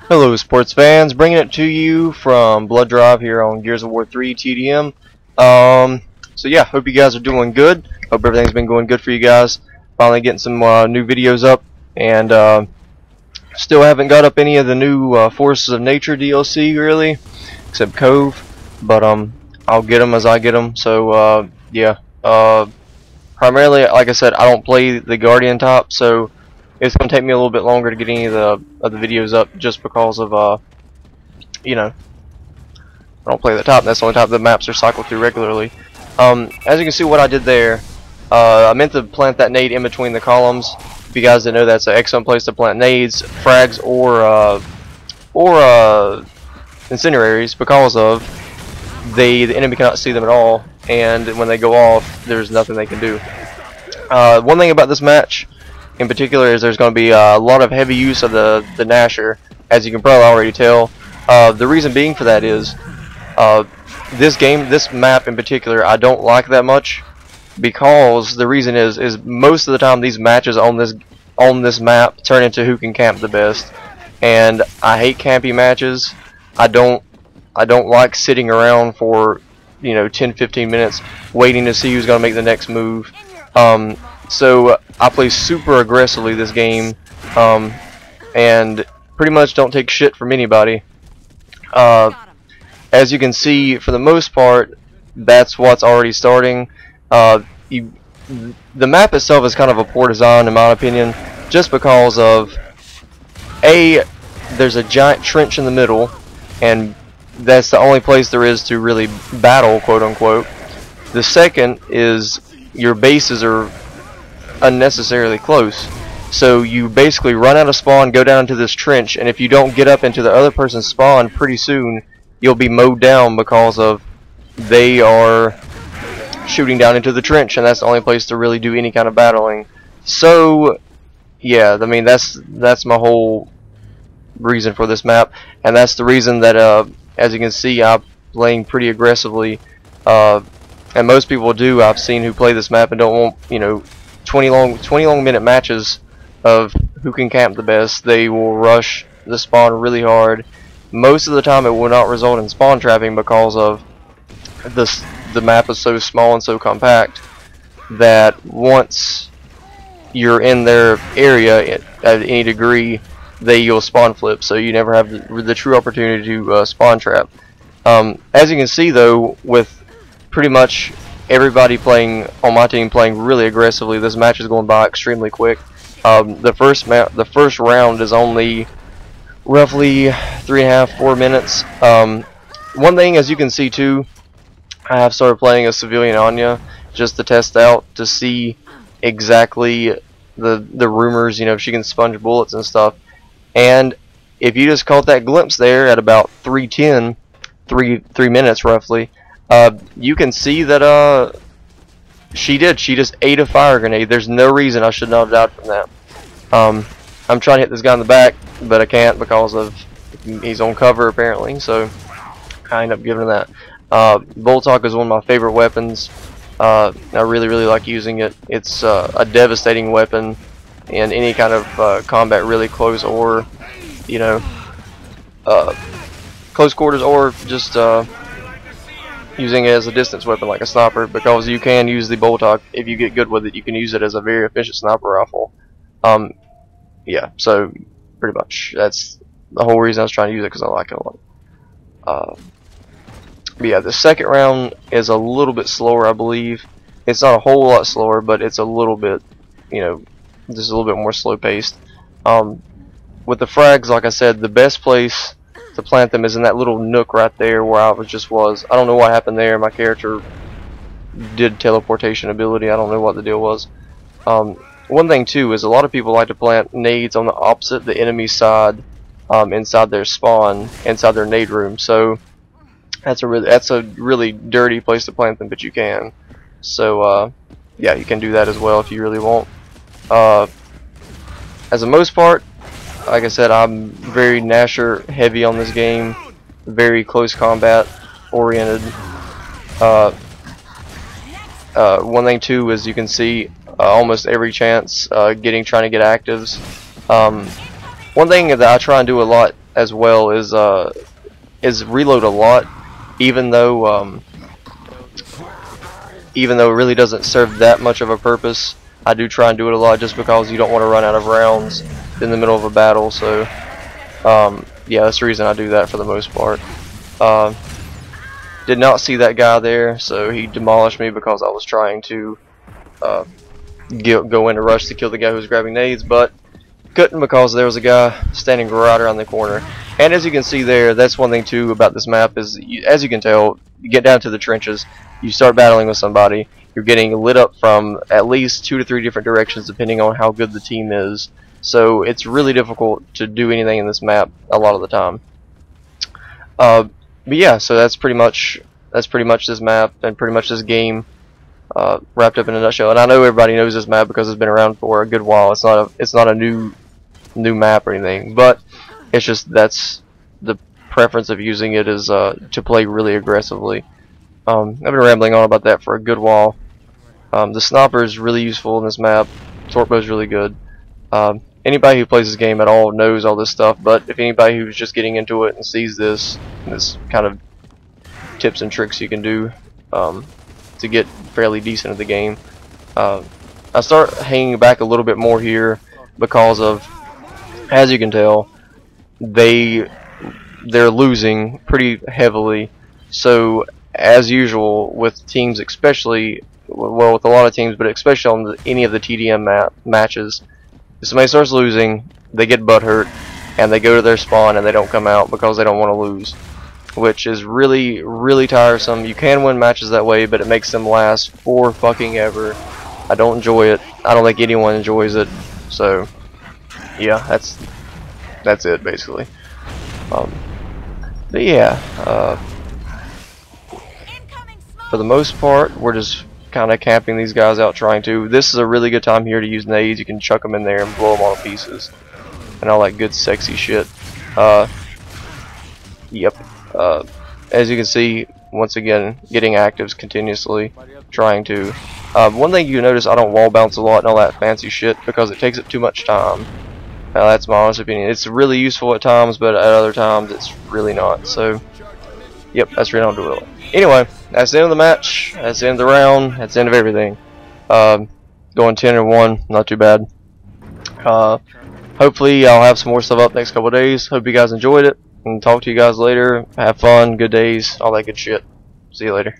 Hello sports fans, bringing it to you from Blood Drive here on Gears of War 3 TDM. So yeah, hope you guys are doing good. Hope everything's been going good for you guys. Finally getting some new videos up, and still haven't got up any of the new Forces of Nature DLC really, except Cove. But I'll get them as I get them. So yeah, primarily, like I said, I don't play the Guardian top, so it's gonna take me a little bit longer to get any of the videos up, just because of you know, I don't play the top. That's the only top the maps are cycled through regularly. As you can see, what I did there, I meant to plant that nade in between the columns. If you guys didn't know, that's an excellent place to plant nades, frags, or incendiaries, because of the enemy cannot see them at all, and when they go off, there's nothing they can do. One thing about this match in particular is there's going to be a lot of heavy use of the Nasher, as you can probably already tell. The reason being for that is this map in particular, I don't like that much, because the reason is most of the time these matches on this map turn into who can camp the best, and I hate campy matches. I don't like sitting around for 10-15 minutes waiting to see who's going to make the next move. So I play super aggressively this game, and pretty much don't take shit from anybody. As you can see, for the most part, that's what's already starting. The map itself is kind of a poor design, in my opinion, just because of there's a giant trench in the middle, and that's the only place there is to really battle, quote unquote. The second is your bases are unnecessarily close, so you basically run out of spawn, go down into this trench, and if you don't get up into the other person's spawn pretty soon, you'll be mowed down because of they are shooting down into the trench, and that's the only place to really do any kind of battling. So yeah, I mean, that's my whole reason for this map, and that's the reason that as you can see, I'm playing pretty aggressively, and most people do. I've seen who play this map and don't want 20 long minute matches of who can camp the best. They will rush the spawn really hard. Most of the time it will not result in spawn trapping, because of the map is so small and so compact that once you're in their area at any degree, you'll spawn flip, so you never have the true opportunity to spawn trap. As you can see though, with pretty much everybody playing on my team playing really aggressively, this match is going by extremely quick. The first round is only roughly 3.5-4 minutes. One thing, as you can see too, I have started playing a civilian Anya just to test out, to see exactly the rumors, if she can sponge bullets and stuff. And if you just caught that glimpse there at about 3:10, 3 minutes roughly, you can see that she just ate a fire grenade. There's no reason I should not have died from that. I'm trying to hit this guy in the back, but I can't because of he's on cover apparently, so I end up giving him that. Voltok is one of my favorite weapons. I really like using it. It's a devastating weapon in any kind of combat, really close, or close quarters, or just using it as a distance weapon like a sniper, because you can use the Voltok. If you get good with it, you can use it as a very efficient sniper rifle. Yeah, so pretty much that's the whole reason I was trying to use it, because I like it a lot. But yeah, the second round is a little bit slower, I believe. It's not a whole lot slower, but it's a little bit, just a little bit more slow paced. With the frags, like I said, the best place to plant them is in that little nook right there where I was. I don't know what happened there. My character did teleportation ability. I don't know what the deal was. One thing too is a lot of people like to plant nades on the opposite, the enemy side, inside their spawn, inside their nade room. So that's a really dirty place to plant them, but you can. So yeah, you can do that as well if you really want. As the most part, like I said, I'm very Nasher heavy on this game, very close combat oriented. One thing too is you can see almost every chance trying to get actives. One thing that I try and do a lot as well is reload a lot, even though it really doesn't serve that much of a purpose. I do try and do it a lot just because you don't want to run out of rounds in the middle of a battle. So yeah, that's the reason I do that for the most part. Did not see that guy there, so he demolished me because I was trying to go in a rush to kill the guy who was grabbing nades, but couldn't because there was a guy standing right around the corner. And as you can see there, that's one thing too about this map is, as you can tell, you get down to the trenches, you start battling with somebody, you're getting lit up from at least 2 to 3 different directions depending on how good the team is. So it's really difficult to do anything in this map a lot of the time. But yeah, so that's pretty much this map and pretty much this game wrapped up in a nutshell. And I know everybody knows this map because it's been around for a good while. It's not a new map or anything, but it's just that's the preference of using it is to play really aggressively. I've been rambling on about that for a good while. The sniper is really useful in this map. Torpo is really good. Anybody who plays this game at all knows all this stuff, but if anybody who's just getting into it and sees this kind of tips and tricks you can do to get fairly decent at the game, I start hanging back a little bit more here because of, as you can tell, they're losing pretty heavily. So as usual with teams, especially, well, with a lot of teams, but especially on any of the TDM matches, if somebody starts losing, they get butthurt and they go to their spawn and they don't come out because they don't want to lose, which is really, really tiresome. You can win matches that way, but it makes them last for fucking ever. I don't enjoy it. I don't think anyone enjoys it. So yeah, that's it basically. But yeah, for the most part, we're just kind of camping these guys out, trying to. This is a really good time here to use nades. You can chuck them in there and blow them all to pieces, and all that good sexy shit. Yep. As you can see, once again, getting actives continuously, trying to. One thing you notice, I don't wall bounce a lot and all that fancy shit because it takes up too much time. That's my honest opinion. It's really useful at times, but at other times it's really not. So, yep, that's really not doing it. Anyway, that's the end of the match. That's the end of the round. That's the end of everything. Going 10-1, not too bad. Hopefully, I'll have some more stuff up next couple of days. Hope you guys enjoyed it, and talk to you guys later. Have fun, good days, all that good shit. See you later.